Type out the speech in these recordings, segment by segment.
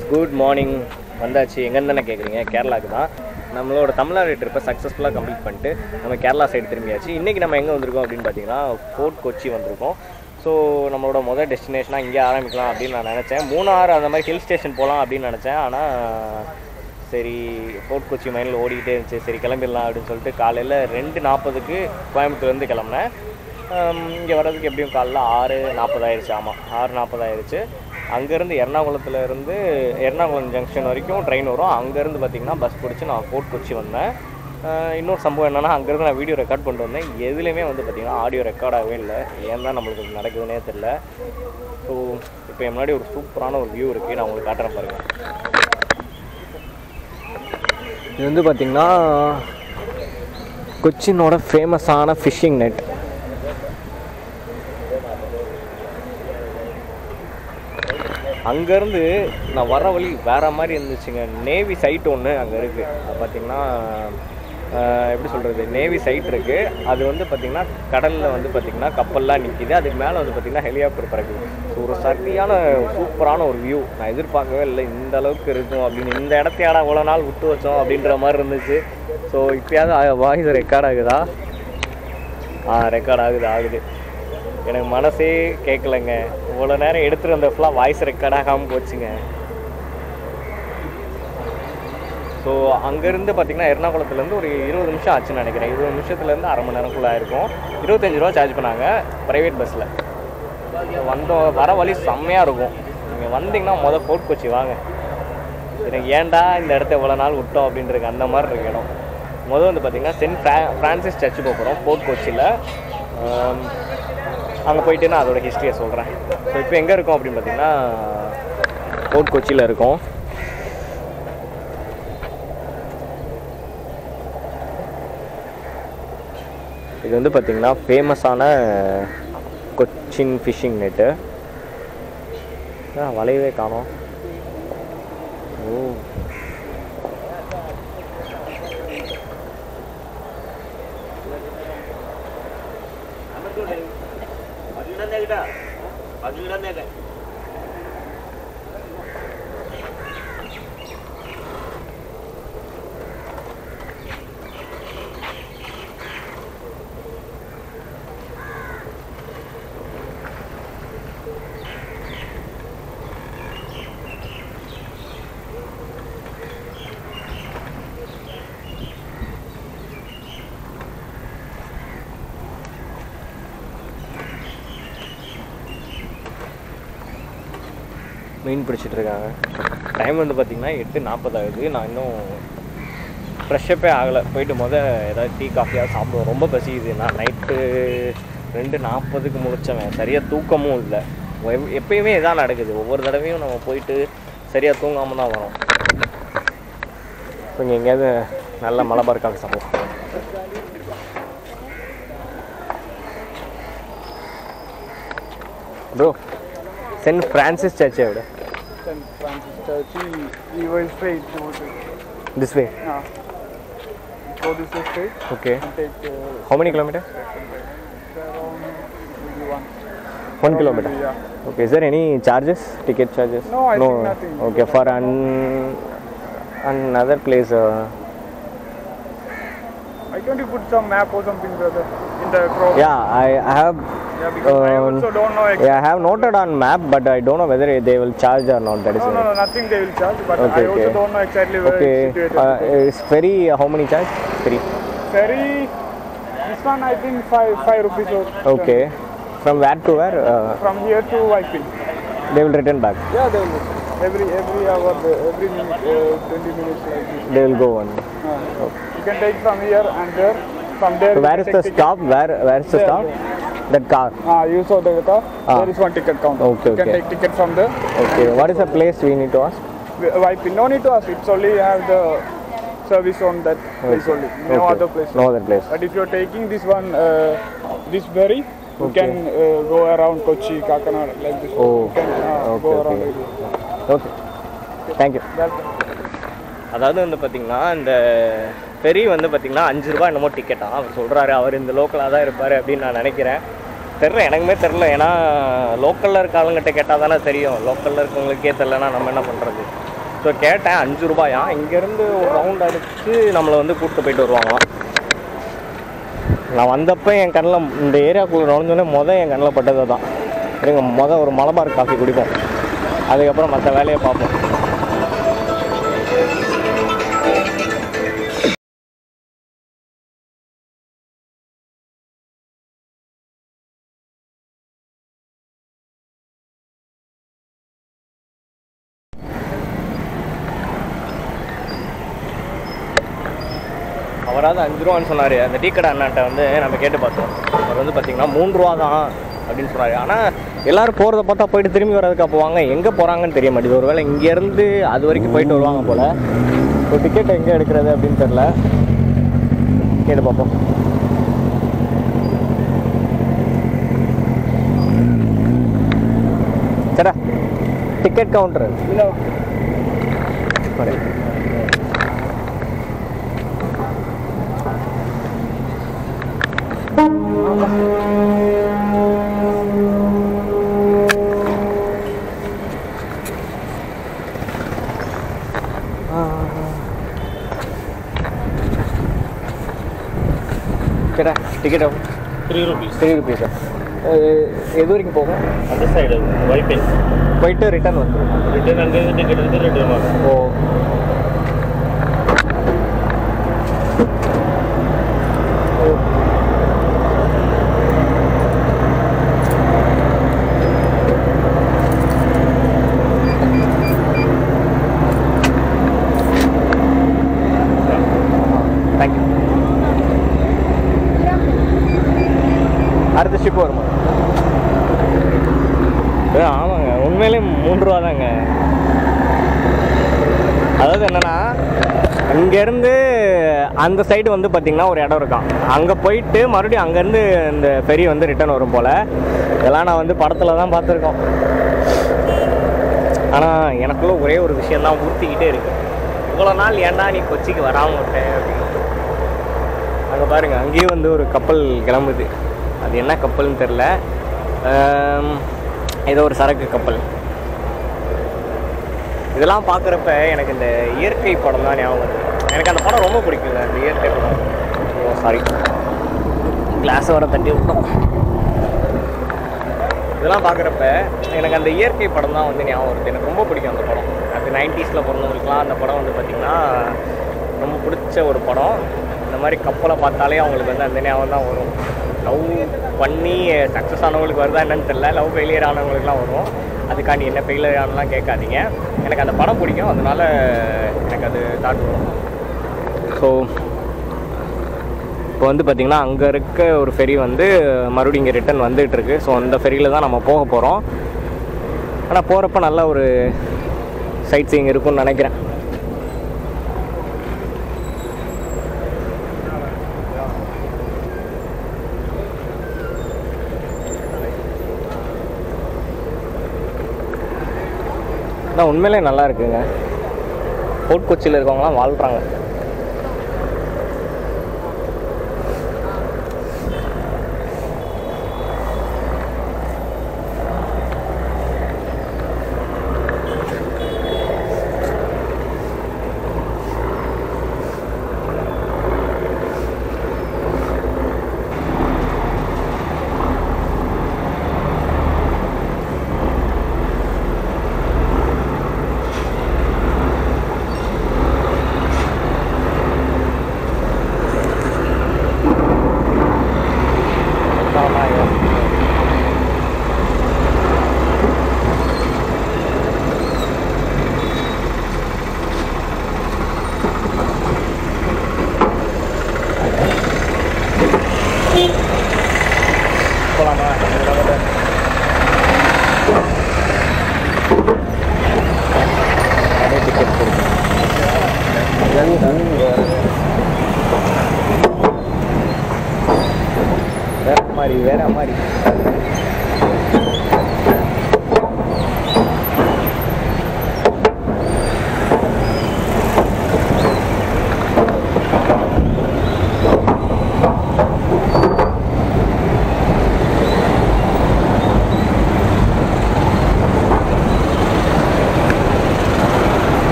Guys, good morning. வந்தாச்சு. எங்கேருந்து தானே கேட்குறீங்க? கேரளாவுக்கு தான். நம்மளோட தமிழ்நாடு ட்ரிப்பை சக்ஸஸ்ஃபுல்லாக கம்ப்ளீட் பண்ணிட்டு நம்ம கேரளா சைடு திரும்பியாச்சு. இன்றைக்கி நம்ம எங்கே வந்திருக்கோம் அப்படின்னு பார்த்தீங்கன்னா ஃபோர்ட் கொச்சி வந்திருக்கோம். ஸோ நம்மளோட முதல் டெஸ்டினேஷனாக இங்கே ஆரம்பிக்கலாம் அப்படின்னு நான் நினச்சேன். மூணாறு அந்த மாதிரி ஹில் ஸ்டேஷன் போகலாம் அப்படின்னு நினச்சேன். ஆனால் சரி, ஃபோர்ட் கொச்சி மைண்டில் ஓடிக்கிட்டே இருந்துச்சு. சரி கிளம்பிடலாம் அப்படின்னு சொல்லிட்டு காலையில் 2:40க்கு கோயம்புத்தூர்லேருந்து கிளம்புனேன். இங்கே வர்றதுக்கு எப்படியும் காலைல 6:40 ஆயிடுச்சு. ஆமாம், 6:40 ஆயிடுச்சு. அங்கேருந்து எர்ணாகுளம் ஜங்ஷன் வரைக்கும் ட்ரெயின் வரும். அங்கேருந்து பார்த்திங்கன்னா பஸ் பிடிச்சி நான் ஃபோர்ட் கொச்சி வந்தேன். இன்னொரு சம்பவம் என்னென்னா, அங்கேருந்து நான் வீடியோ ரெக்கார்ட் பண்ணிட்டு வந்தேன். எதுலேயுமே வந்து பார்த்திங்கன்னா ஆடியோ ரெக்கார்டாகவே இல்லை. ஏன் தான் நம்மளுக்கு நடக்குதுன்னே தெரில. ஸோ இப்போ என் முன்னாடி ஒரு சூப்பரான ஒரு வியூ இருக்குது. நான் உங்களுக்கு காட்டுறேன் பாருங்கள். இது வந்து பார்த்திங்கன்னா கொச்சினோட ஃபேமஸான ஃபிஷ்ஷிங் நெட். அங்கேருந்து நான் வர வழி வேறு மாதிரி இருந்துச்சுங்க. நேவி சைட் ஒன்று அங்கே இருக்குது. அது பார்த்திங்கன்னா எப்படி சொல்கிறது, நேவி சைட் இருக்குது. அது வந்து பார்த்திங்கன்னா கடலில் வந்து பார்த்திங்கன்னா கப்பல்லாம் நிற்கிது. அதுக்கு மேலே வந்து பார்த்திங்கன்னா ஹெலிகாப்டர் பறக்குது. ஸோ ஒரு சரியான சூப்பரான ஒரு வியூ. நான் எதிர்பார்க்கவே இல்லை இந்த அளவுக்கு இருக்கும் அப்படின்னு. இந்த இடத்தையாடா இவ்வளோ நாள் விட்டு வச்சோம் அப்படின்ற மாதிரி இருந்துச்சு. ஸோ இப்போயாவது வாய்ஸ் ரெக்கார்ட் ஆகுதா? ரெக்கார்ட் ஆகுது. எனக்கு மனசே கேட்கலைங்க. இவ்வளோ நேரம் எடுத்துகிட்டு வந்த ஃபுல்லாக வாய்ஸ் ரெக்கார்ட் ஆகாமல் போச்சுங்க. ஸோ அங்கேருந்து பார்த்திங்கன்னா எர்ணாகுளத்துலேருந்து ஒரு 20 நிமிஷம் ஆச்சுன்னு நினைக்கிறேன். 20 நிமிஷத்துலேருந்து அரை மணி நேரம்குள்ளே ஆயிருக்கும். 25 ரூபா சார்ஜ் பண்ணாங்க ப்ரைவேட் பஸ்ஸில். வர வழி செம்மையாக இருக்கும். நீங்கள் வந்தீங்கன்னா ஃபோர்ட் கொச்சி வாங்க. எனக்கு ஏன்டா இந்த இடத்த இவ்வளோ நாள் விட்டோம் அப்படின்றது அந்த மாதிரி இருக்கு இடம். வந்து பார்த்திங்கன்னா சென்ட் ஃப்ரான்சிஸ் சர்ச்சு போகிறோம் ஃபோர்ட் கொச்சியில். அங்கே போயிட்டு நான் அதோடய ஹிஸ்ட்ரியை சொல்கிறேன். ஸோ இப்போ எங்கே இருக்கோம் அப்படின்னு பார்த்தீங்கன்னா ஃபோர்ட் கொச்சியில் இருக்கோம். இது வந்து பார்த்திங்கன்னா ஃபேமஸான கொச்சின் ஃபிஷ்ஷிங் நெட்டு. வளையவே காணோம். ஓ, மீன் பிடிச்சிட்ருக்காங்க. டைம் வந்து பார்த்திங்கன்னா 8:40 ஆகுது. நான் இன்னும் ஃப்ரெஷ்ஷப்பே ஆகலை. போயிட்டு ஏதாவது டீ காஃபியாக சாப்பிடுவோம். ரொம்ப பசிக்குது. நான் நைட்டு 2:40க்கு முடித்தவன். சரியாக தூக்கமும் இல்லை. எப்பயுமே இதான் நடக்குது. ஒவ்வொரு தடவையும் நம்ம போயிட்டு சரியாக தூங்காமல் தான் வரோம். கொஞ்சம் எங்கேயாவது நல்ல மலபார் காஃபி சாப்பிடுவோம். ப்ரோ, சென்ட் ஃப்ரான்சிஸ் சர்ச் எവിടെ? St. Francis Church. We will straight to this way. Yeah. Go this way straight. Okay. And take. How many kilometers? Around maybe 1 kilometer. Yeah. Okay. Is there any charges? Ticket charges? No, I think nothing. Okay. For another place. I can't put some map or something, brother, in the crowd. Yeah, I have. Yeah, because I also don't know exactly. Yeah, I have noted on map, but I don't know whether they will charge or not. That is. No, nothing they will charge, but okay, I also don't know exactly where it's situated. Is ferry how many charge? Ferry, this one I think 5 rupees or. Okay. From where to where? From here to Waipin. They will return back. Yeah, they will. Every hour, every minute, 20 minutes. They will go on. Okay. You can take from here and there. From there. So where is the stop? Where is the stop? That car. You saw the car. There is one ticket counter. Okay, you can take ticket from there. Okay. What is the place we need to ask? Waipin. No need to ask. It's only have the service on that place only. No other place. No other place. But if you're taking this one, this ferry, you can go around Kochi, Kakanad, like this. Oh. You can go around. Okay. Thank you. Welcome. அதாவது வந்து பார்த்திங்கன்னா இந்த ferry வந்து பார்த்திங்கன்னா 5 ரூபா என்னமோ டிக்கெட்டாக அவர் சொல்கிறாரு. அவர் இந்த லோக்கலாக தான் இருப்பார் அப்படின்னு நான் நினைக்கிறேன். தெரில, எனக்குமே தெரில. ஏன்னா லோக்கலில் இருக்க ஆளுங்கிட்ட கேட்டால் தானே தெரியும். லோக்கலில் இருக்கவங்களுக்கே தெரிலனா நம்ம என்ன பண்ணுறது? ஸோ கேட்டேன் 5 ரூபாயா. இங்கேருந்து ஒரு ரவுண்ட் அடித்து நம்மளை வந்து கூப்பிட்டு போயிட்டு வருவாங்களாம். நான் வந்தப்போ என் கண்ணில் இந்த ஏரியாவுக்குள்ளே நுழைஞ்சோடனே என் கண்ணில் பட்டது தான். இருங்க, ஒரு மலபார் காஃபி குடிப்போம், அதுக்கப்புறம் மற்ற வேலையை பார்ப்போம். அவராது 5 ரூபான்னு சொன்னார். அந்த டீ கடை அண்ணாட்ட வந்து நம்ம கேட்டு பார்த்தோம். அவர் வந்து பார்த்திங்கன்னா 3 ரூபா தான் அப்படின்னு சொன்னார். ஆனால் எல்லோரும் போகிறத பார்த்தா போயிட்டு திரும்பி வர்றதுக்கு போவாங்க, எங்கே போகிறாங்கன்னு தெரிய மாட்டேது. ஒரு வேளை இங்கேருந்து அது வரைக்கும் போயிட்டு வருவாங்க போல். ஒரு டிக்கெட் எங்கே எடுக்கிறது அப்படின்னு தெரில, கேட்டு பார்ப்போம். சரிடா, டிக்கெட் கவுண்டர் இல்லை. சரிடா, டிக்கெட் 3 rupees. எது வரைக்கும் போகும்? அந்த சைடு வைப்பே போயிட்டு ரிட்டர்ன் வந்துடும். ரிட்டர்ன் அங்கேருந்து டிக்கெட் எடுத்து ரிட்டர்ன் வரும். ஓ, தேங்க்யூ. அடுத்த ஷிப் வருமா? ஆமாங்க, உண்மையிலே 3 ரூபா தாங்க. அதாவது என்னென்னா, இங்கேருந்து அந்த சைடு வந்து பார்த்திங்கன்னா ஒரு இடம் இருக்கான். அங்கே போயிட்டு மறுபடியும் அங்கேருந்து இந்த ஃபெரி வந்து ரிட்டர்ன் வரும் போல். இதெல்லாம் நான் வந்து படத்தில் தான் பார்த்துருக்கோம். ஆனால் எனக்குள்ள ஒரே ஒரு விஷயந்தான் ஊற்றிக்கிட்டே இருக்குது. இவ்வளோ நாள் ஏன்டா நீ கொச்சிக்கு வராமல் விட்டேன் அப்படின்னு. அங்கே பாருங்கள், அங்கேயும் வந்து ஒரு கப்பல் கிளம்புது. அது என்ன கப்பல்னு தெரில, ஏதோ ஒரு சரக்கு கப்பல். இதெல்லாம் பார்க்குறப்ப எனக்கு இந்த இயற்கை படம் தான் ஞாபகம் வருது. எனக்கு அந்த படம் ரொம்ப பிடிக்குங்க, அந்த இயற்கை படம். ஓ சாரி, கிளாஸை வர தட்டி விட்டோம். இதெல்லாம் பார்க்குறப்ப எனக்கு அந்த இயற்கை படம் தான் வந்து ஞாபகம் வருது. எனக்கு ரொம்ப பிடிக்கும் அந்த படம். அது 90s பிறந்தவங்களுக்குலாம் அந்த படம் வந்து பார்த்திங்கன்னா ரொம்ப பிடிச்ச ஒரு படம். இந்த மாதிரி கப்பலை பார்த்தாலே அவங்களுக்கு வந்து அந்த ஞாபகம் தான் வரும். லவ் பண்ணி சக்ஸஸ் ஆனவங்களுக்கு வருதா என்னன்னு தெரியல, லவ் ஃபெயிலியர் ஆனவங்களுக்குலாம் வரும். அதுக்காண்டி என்ன ஃபெயிலியர் ஆனலாம் கேட்காதீங்க. எனக்கு அந்த படம் பிடிக்கும், அதனால் எனக்கு அது தாட் வரும். ஸோ இப்போ வந்து பார்த்திங்கன்னா அங்கே இருக்க ஒரு ஃபெரி வந்து மறுபடியும் இங்கே ரிட்டன் வந்துகிட்ருக்கு. ஸோ அந்த ஃபெரியில் தான் நம்ம போக போகிறோம். ஆனால் போகிறப்ப நல்ல ஒரு சைட் சீயிங் இருக்கும்னு நினைக்கிறேன். ஆனால் உண்மையிலே நல்லா இருக்குங்க. ஃபோர்ட் கொச்சியில் இருக்கவங்களாம் வாழ்கிறாங்க. வேற மாதிரி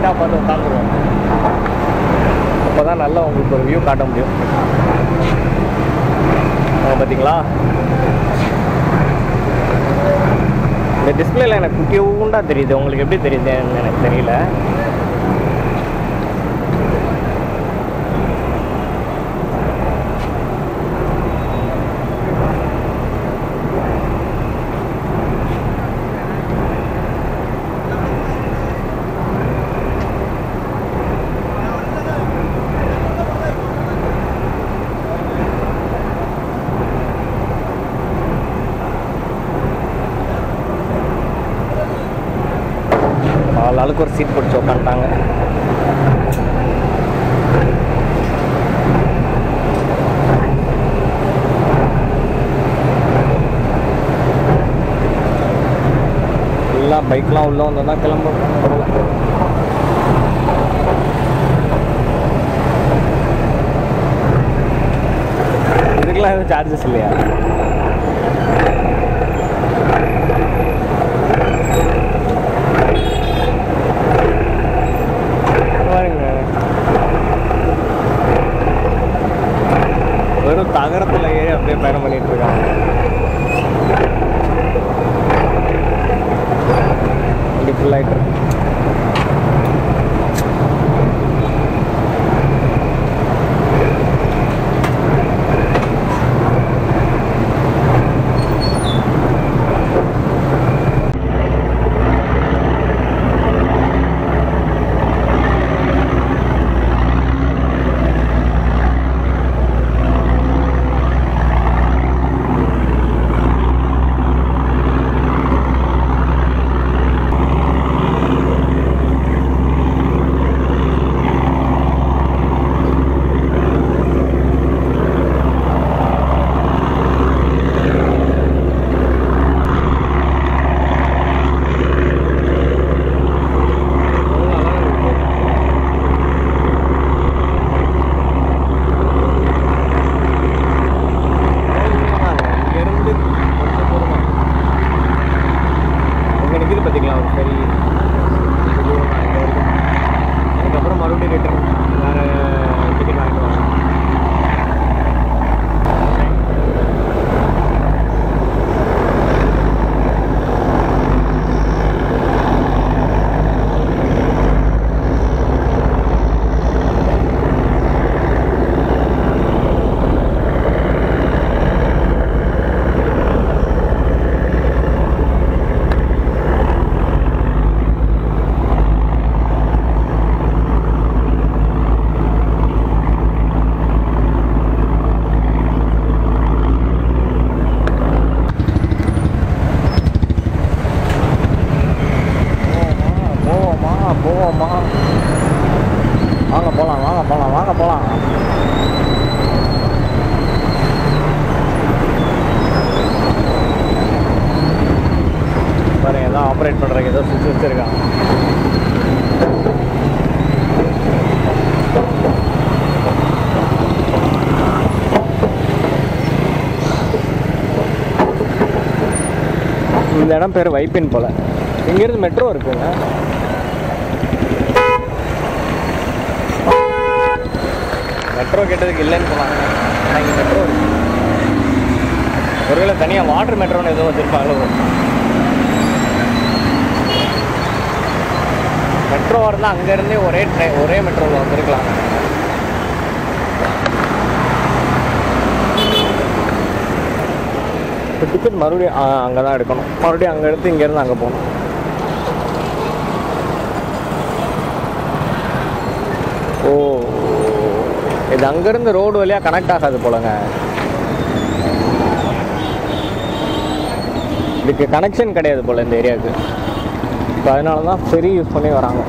சைடாக பார்த்து உட்காந்துருவோம். அப்போ தான் நல்லா உங்களுக்கு ஒரு வியூ காட்ட முடியும். பார்த்தீங்களா, இந்த டிஸ்பிளேல எனக்கு குட்டியூண்டா தெரியுது. உங்களுக்கு எப்படி தெரியுதுன்னு எனக்கு தெரியல. ஆளுக்கு ஒரு சீட் பிடிச்சி உட்காந்துட்டாங்க. எல்லாம் பைக்லாம் உள்ள வந்தோம்னா கிளம்ப இதுக்கெல்லாம் எதுவும் சார்ஜஸ் இல்லையா? வெறும் தகரத்தில் ஏறி அப்படியே பயணம் பண்ணிட்டு இருக்காங்க. இப்படி ஃபுல் ஆகிட்டு இருக்கு. வாங்க போகலாம். பாருங்க, எல்லாம் ஆப்ரேட் பண்ணுறதுக்கு ஏதோ சுவிட்ச் வச்சுருக்காங்க. இந்த இடம் பேர் வைப்பின் போல். இங்கேருந்து மெட்ரோ இருக்குங்க. மெட்ரோ கேட்டதுக்கு இல்லைன்னு சொன்னாங்க. ஆனால் இங்கே மெட்ரோ இருக்கு. ஒருவேளை தனியாக வாட்டர் மெட்ரோன்னு எதுவும் வச்சுருப்பாங்களோ. மெட்ரோவாக இருந்தால் அங்கேருந்தே ஒரே மெட்ரோவில் வந்துருக்கலாம். இப்போ டிக்கெட் மறுபடியும் அங்கே தான் எடுக்கணும். மறுபடியும் அங்கே எடுத்து இங்கேருந்து அங்கே போகணும். ஓ, இது அங்கேருந்து ரோடு வழியாக கனெக்ட் ஆகாது போலங்க. இதுக்கு கனெக்ஷன் கிடையாது போல் இந்த ஏரியாவுக்கு. இப்போ அதனால தான் ஃபெரி யூஸ் பண்ணி வராங்க.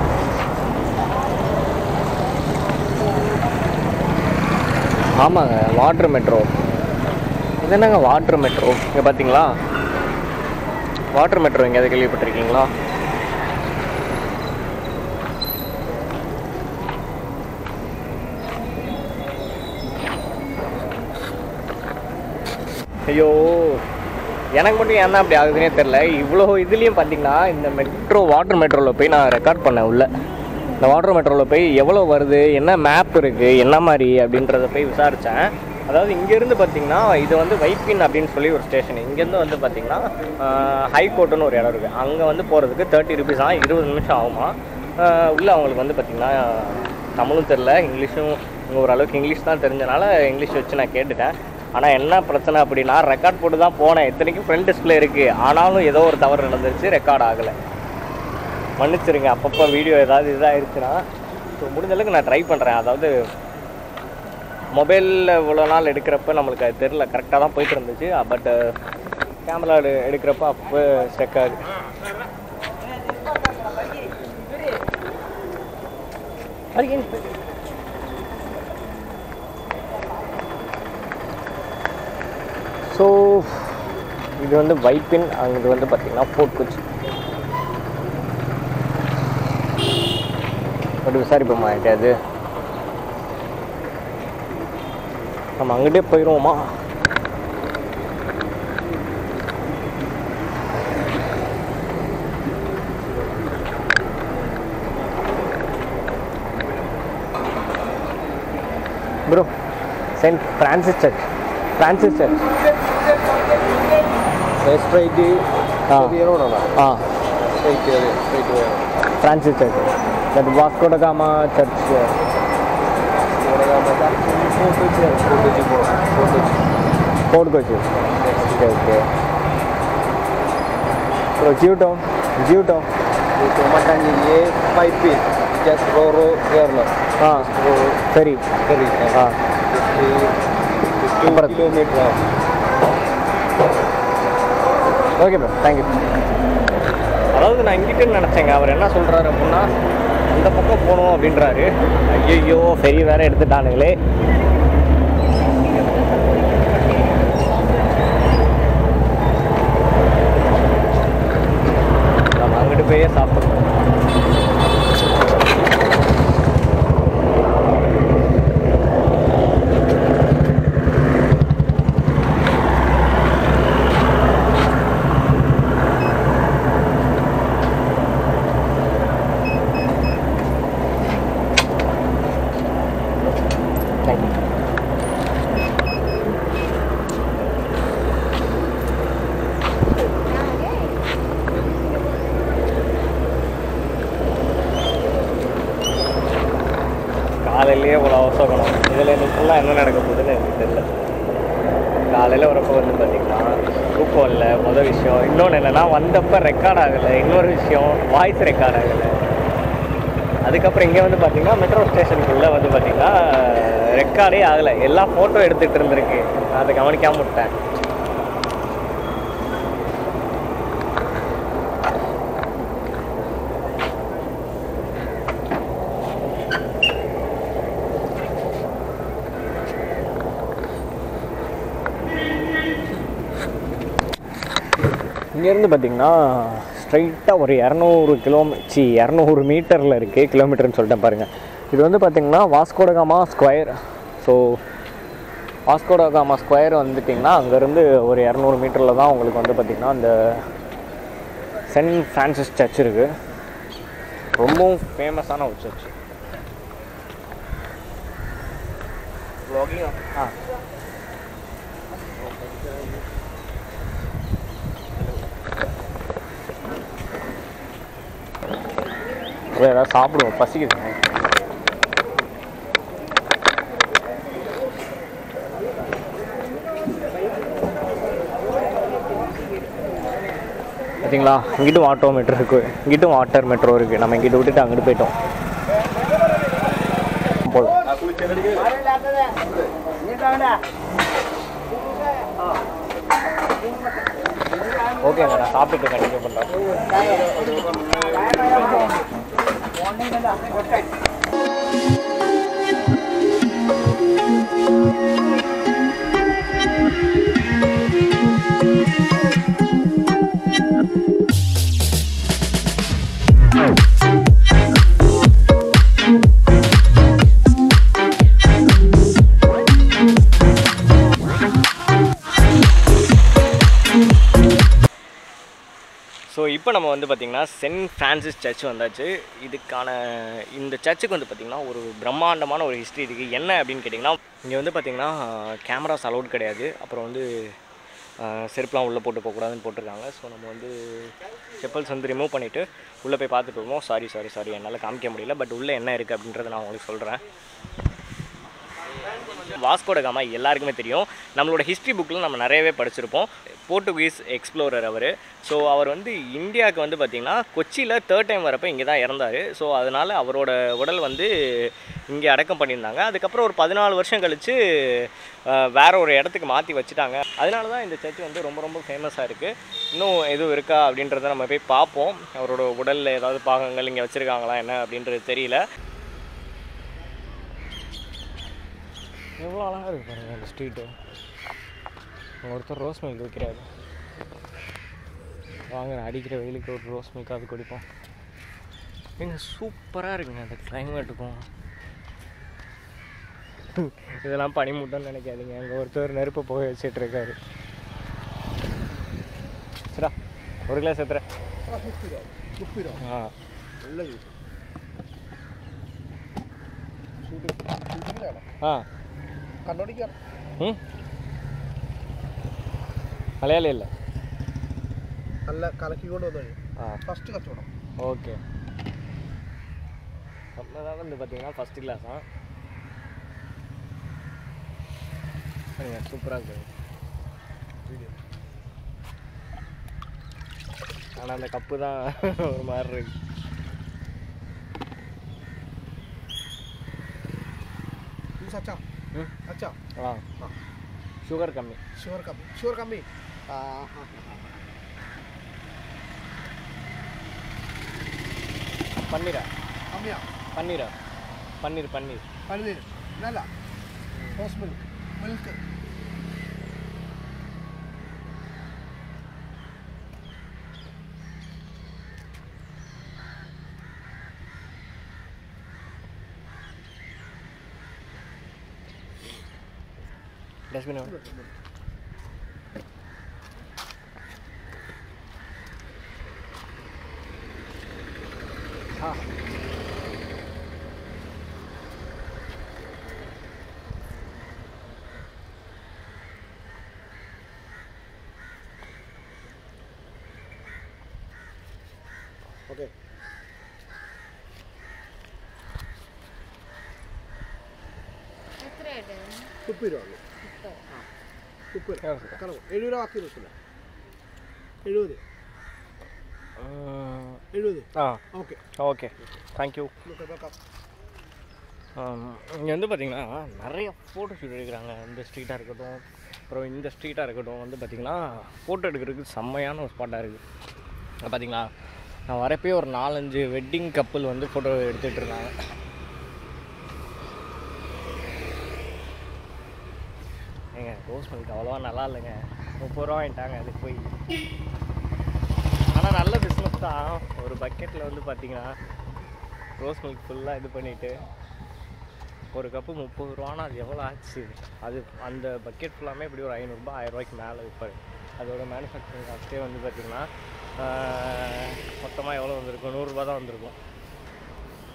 ஆமாங்க, வாட்டர் மெட்ரோ. இது என்னங்க வாட்டர் மெட்ரோ? இங்கே பார்த்தீங்களா, வாட்டர் மெட்ரோ எங்கேயாவது கேள்விப்பட்டிருக்கீங்களா? ஐயோ, எனக்கு மட்டும் ஏன் தான் அப்படி ஆகுதுன்னே தெரில. இவ்வளோ இதுலேயும் பார்த்தீங்கன்னா இந்த மெட்ரோ வாட்டர் மெட்ரோவில் போய் நான் ரெக்கார்ட் பண்ணேன் உள்ள. இந்த வாட்டர் மெட்ரோவில் போய் எவ்வளோ வருது, என்ன மேப் இருக்குது, என்ன மாதிரி அப்படின்றத போய் விசாரித்தேன். அதாவது இங்கேருந்து பார்த்திங்கன்னா இது வந்து வைப்பின் அப்படின்னு சொல்லி ஒரு ஸ்டேஷன். இங்கேருந்து வந்து பார்த்திங்கன்னா ஹைகோர்ட்டுன்னு ஒரு இடம் இருக்குது. அங்கே வந்து போகிறதுக்கு 30 rupees 20 நிமிஷம் ஆகுமா. உள்ளே அவங்களுக்கு வந்து பார்த்திங்கன்னா தமிழும் தெரில, இங்கிலீஷும் ஓரளவுக்கு இங்கிலீஷ் தான் தெரிஞ்சனால இங்கிலீஷ் வச்சு நான் கேட்டுட்டேன். ஆனால் என்ன பிரச்சனை அப்படின்னா ரெக்கார்ட் போட்டு தான் போனேன். இத்தனைக்கும் ஃப்ரண்ட் டிஸ்பிளே இருக்குது, ஆனாலும் ஏதோ ஒரு தவறு நடந்துருச்சு, ரெக்கார்ட் ஆகலை. மன்னிச்சிருங்க அப்பப்போ வீடியோ ஏதாவது இதாகிடுச்சுன்னா. ஸோ முடிஞ்சளவுக்கு நான் ட்ரை பண்ணுறேன். அதாவது மொபைலில் இவ்வளோ நாள் எடுக்கிறப்ப நம்மளுக்கு அது தெரில, கரெக்டாக தான் போயிட்டு இருந்துச்சு. பட் கேமரா எடுக்கிறப்ப அப்போ ஸ்டக் ஆகுது. ஸோ இது வந்து வைப்பின், அங்கே வந்து பார்த்திங்கன்னா ஃபோர்ட் கொச்சி. ஒரு விசாரிப்போம்மா என்கிட்ட. நம்ம அங்கிட்டே போயிடுவோமா? Bro, saint Francis church. Francis church straight Francis church. That Vasco da Gama church. Fort Kochi. Okay okay bro. Jew town. itu makan ini Pipin just Roro Garna சரி Keri 2 kilometer. Okay bro, thank you. அதாவது நான் இங்கிட்ட நினச்சேங்க, அவர் என்ன சொல்கிறாரு அப்படின்னா இந்த பக்கம் போகணும் அப்படின்றாரு. ஐயோ ஃபெரி வேற எடுத்துட்டானுங்களே. நம்ம அங்கிட்டு போயே சாப்பிடுவோம். காலையிலேயே இவ்வளோ அவசரம். இதில் எனக்கு ஃபுல்லாக என்ன நடக்க போகுதுன்னு எனக்கு தெரியல. காலையில் வரப்போ வந்து பார்த்திங்கன்னா தூக்கம் இல்லை மொதல் விஷயம். இன்னொன்று என்னென்னா வந்தப்போ ரெக்கார்ட் ஆகலை. இன்னொரு விஷயம் வாய்ஸ் ரெக்கார்ட் ஆகலை. அதுக்கப்புறம் இங்கே வந்து பார்த்திங்கன்னா மெட்ரோ ஸ்டேஷனுக்குள்ளே வந்து பார்த்திங்கன்னா ரெக்கார்டே ஆகலை. எல்லாம் ஃபோட்டோ எடுத்துகிட்டு இருந்திருக்கு, நான் அதை கவனிக்காமல் விட்டேன். இங்கேருந்து பார்த்திங்கன்னா ஸ்ட்ரைட்டாக ஒரு 200 மீட்டரில் இருக்குது. கிலோமீட்டர்னு சொல்லிட்டேன் பாருங்கள். இது வந்து பார்த்திங்கன்னா Vasco da gamma square. So Vasco da gamma square வந்துட்டிங்கன்னா அங்கேருந்து ஒரு 200 மீட்டரில் தான் உங்களுக்கு வந்து பார்த்திங்கன்னா அந்த சென்ட் ஃப்ரான்சிஸ் சர்ச் இருக்குது. ரொம்பவும் ஃபேமஸான ஒரு சர்ச். ஏதாவது சாப்பிடுவோம், பசிக்குது. பார்த்தீங்களா, இங்கிட்டும் ஆட்டோ மெட்ரோ இருக்குது, இங்கிட்டும் வாட்டர் மெட்ரோ இருக்குது. நம்ம இங்கிட்ட விட்டுட்டு அங்கிட்டு போயிட்டோம் போதும். ஓகேங்க, நான் சாப்பிட்டுட்டு கண்டினியூ பண்ணுறேன். ஸோ இப்போ இப்போ நம்ம வந்து பார்த்திங்கன்னா சென்ட் ஃப்ரான்சிஸ் சர்ச் வந்தாச்சு. இந்த சர்ச்சுக்கு வந்து பார்த்திங்கன்னா ஒரு பிரம்மாண்டமான ஒரு ஹிஸ்ட்ரி இருக்குது. என்ன அப்படின்னு கேட்டிங்கன்னா, இங்கே வந்து பார்த்திங்கன்னா கேமராஸ் அலௌட் கிடையாது. அப்புறம் வந்து செருப்புலாம் உள்ளே போட்டு போகக்கூடாதுன்னு போட்டிருக்காங்க. ஸோ நம்ம வந்து செப்பல்ஸ் வந்து ரிமூவ் பண்ணிவிட்டு உள்ளே போய் பார்த்துட்டு வருவோம். சாரி என்னால் காமிக்க முடியல. பட் உள்ளே என்ன இருக்குது அப்படின்றத நான் உங்களுக்கு சொல்கிறேன். வாஸ்கோ ட காமா எல்லாருக்குமே தெரியும். நம்மளோட ஹிஸ்ட்ரி புக்கில் நம்ம நிறையவே படிச்சிருப்போம். போர்ட்டுகீஸ் எக்ஸ்ப்ளோரர் அவர். ஸோ அவர் வந்து இந்தியாவுக்கு வந்து பார்த்திங்கன்னா கொச்சியில் 3rd டைம் வரப்போ இங்கே தான் இறந்தார். ஸோ அதனால் அவரோட உடல் வந்து இங்கே அடக்கம் பண்ணியிருந்தாங்க. அதுக்கப்புறம் ஒரு 14 வருஷம் கழித்து வேற ஒரு இடத்துக்கு மாற்றி வச்சுட்டாங்க. அதனால தான் இந்த சர்ச் வந்து ரொம்ப ரொம்ப ஃபேமஸாக இருக்குது. இன்னும் எதுவும் இருக்கா அப்படின்றத நம்ம போய் பார்ப்போம். அவரோட உடலில் ஏதாவது பாகங்கள் இங்கே வச்சுருக்காங்களா என்ன அப்படின்றது தெரியல. எவ்வளோ அழகாக இருக்குது பாருங்கள் அந்த ஸ்ட்ரீட்டு. ஒருத்தர் ரோஸ் மில்க் விற்கிறாரு. வாங்க அடிக்கிற வெயிலுக்கு ஒரு ரோஸ் மில்க்காவது குடிப்போம். எங்க சூப்பராக இருக்குங்க அந்த கிளைமேட்டுக்கும். இதெல்லாம் பனிமூட்டம்னு நினைக்காதீங்க. அங்கே ஒருத்தர் நெருப்பை போக வச்சுட்டு இருக்காரு. சரிடா ஒரு கிளாஸ் எடுத்துறேன். മലയാളി അല്ല നല്ല കലക്കിക്കൊണ്ട് വന്നു ഫസ്റ്റ് കച്ചവടം. ஓகே நம்மதான் வந்து பார்த்தீங்கன்னா ஃபஸ்ட்டு கிளாஸா சூப்பராக இருக்குது. ஆனால் அந்த கப்பு தான் ஒரு மாதிரி இருக்கு. अच्छा अच्छा हाँ शुगर कमी शुगर कमी पनीरा कमिया पनीरा पनीर पनीर पनीर नला रोस मिल्क मिल्क डस्टबिन हाँ ओके तुप्पी रहा तुप्पी करो 7 രൂപ बाकी रखना 70 ஓகே ஓகே தேங்க்யூ. இங்கே வந்து பார்த்திங்கன்னா நிறைய ஃபோட்டோ ஷூட் எடுக்கிறாங்க. இந்த ஸ்ட்ரீட்டாக இருக்கட்டும் அப்புறம் இந்த ஸ்ட்ரீட்டாக இருக்கட்டும் வந்து பார்த்திங்கன்னா ஃபோட்டோ எடுக்கிறதுக்கு செம்மையான ஒரு ஸ்பாட்டாக இருக்குது. பார்த்திங்களா நான் வரப்பே ஒரு 4-5 வெட்டிங் கப்புள் வந்து ஃபோட்டோ எடுத்துகிட்டு இருந்தாங்க. ஏங்க ரோஸ் மில்க் அவ்வளோவா நல்லா இல்லைங்க. 30 ரூபா வாங்கிட்டாங்க அதுக்கு போய். ஆனால் நல்ல பிஸ்னஸ் தான். ஒரு பக்கெட்டில் வந்து பார்த்திங்கன்னா ரோஸ் மில்க் ஃபுல்லாக இது பண்ணிவிட்டு ஒரு கப்பு 30 ரூபானா அது எவ்வளோ ஆச்சு? அது அந்த பக்கெட் ஃபுல்லாமே இப்படி ஒரு 500 ரூபா 1000 ரூபாய்க்கு மேலே விற்பாரு. அதோட மேனுஃபேக்சரிங் காஸ்ட்டே வந்து பார்த்திங்கன்னா மொத்தமாக எவ்வளோ வந்திருக்கும்? 100 ரூபா தான் வந்திருக்கும்.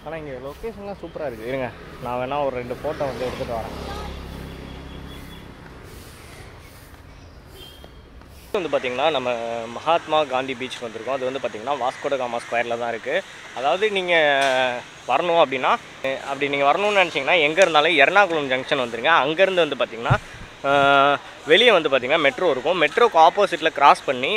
ஆனால் இங்கே லொக்கேஷன்லாம் சூப்பராக இருக்குது. இருங்க நான் வேணால் ஒரு 2 ஃபோட்டோ வந்து எடுத்துகிட்டு வரேன். வந்து பார்த்திங்கன்னா நம்ம மகாத்மா காந்தி பீச் வந்திருக்கோம். அது வந்து பார்த்திங்கன்னா வாஸ்கோ ட காமா ஸ்கொயரில் தான் இருக்குது. அதாவது நீங்கள் வரணும் அப்படின்னா அப்படி நீங்கள் வரணும்னு நினச்சிங்கன்னா எங்கே இருந்தாலும் எர்ணாகுளம் ஜங்ஷன் வந்துடுங்க. அங்கேருந்து வந்து பார்த்திங்கன்னா வெளியே வந்து பார்த்திங்கன்னா மெட்ரோ இருக்கும். மெட்ரோக்கு ஆப்போசிட்டில் கிராஸ் பண்ணி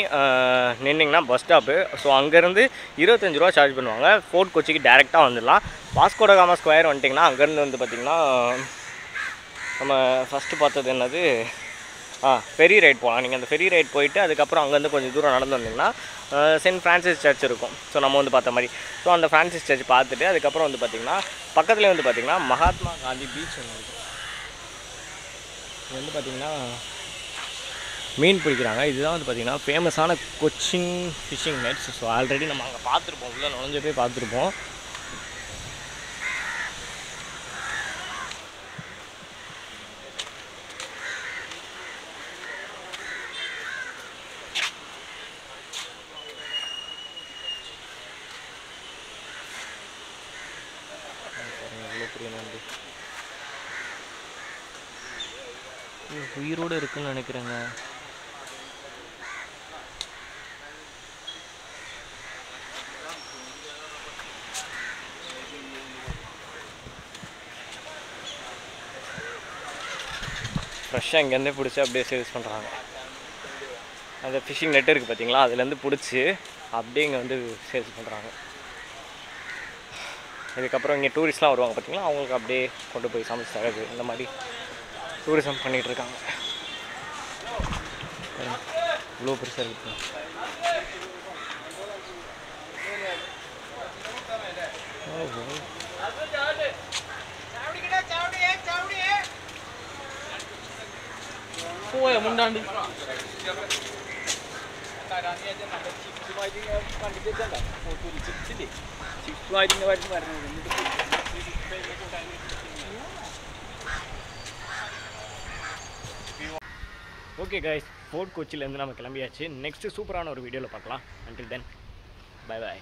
நின்னிங்கன்னா பஸ் ஸ்டாப்பு. ஸோ அங்கேருந்து 25 ரூபா சார்ஜ் பண்ணுவாங்க. ஃபோர்ட் கொச்சிக்கு டேரெக்டாக வந்துடலாம். வாஸ்கோ ட காமா ஸ்கொயர் வந்துட்டிங்கன்னா அங்கேருந்து வந்து பார்த்திங்கன்னா நம்ம ஃபஸ்ட்டு பார்த்தது என்னது ஃபெரி ரைட் போகலாம். நீங்கள் அந்த ஃபெரி ரைட் போயிட்டு அதுக்கப்புறம் அங்கேருந்து கொஞ்சம் தூரம் நடந்து வந்தீங்கன்னா சென்ட் ஃப்ரான்சிஸ் சர்ச் இருக்கும். ஸோ நம்ம வந்து பார்த்த மாதிரி ஸோ அந்த ஃப்ரான்சிஸ் சர்ச் பார்த்துட்டு அதுக்கப்புறம் வந்து பார்த்திங்கன்னா பக்கத்துலேயே வந்து பார்த்திங்கன்னா மகாத்மா காந்தி பீச் ஒன்று இருக்கும். இது வந்து பார்த்திங்கன்னா மீன் பிடிக்கிறாங்க. இதுதான் வந்து பார்த்திங்கன்னா ஃபேமஸான Cochin fishing nets. So already நம்ம அங்கே பார்த்துருப்போம். உள்ளே நுழைஞ்சு போய் பார்த்துருப்போம். இவ்வளோ பெரிய நண்டு உயிரோடு இருக்குன்னு நினைக்கிறேங்க. ஃப்ரெஷ்ஷாக இங்கேருந்தே பிடிச்சி அப்படியே சேல்ஸ் பண்ணுறாங்க. அந்த ஃபிஷிங் நெட் இருக்குது பார்த்தீங்களா, அதுலேருந்து பிடிச்சி அப்படியே இங்கே வந்து சேல்ஸ் பண்ணுறாங்க. இதுக்கப்புறம் இங்கே டூரிஸ்ட்லாம் வருவாங்க பார்த்தீங்களா, அவங்களுக்கு அப்படியே கொண்டு போய் சமைச்சு தரது, இந்த மாதிரி டூரிசம் பண்ணிகிட்ருக்காங்க. இவ்வளோ பெருசாக இருக்குது. പോയ മുണ്ടാണ്ട് ஓகே கைஸ், ஃபோர்ட் கொச்சிலேருந்து நம்ம கிளம்பியாச்சு. நெக்ஸ்ட்டு சூப்பரான ஒரு வீடியோவில் பார்க்கலாம். Until then bye bye.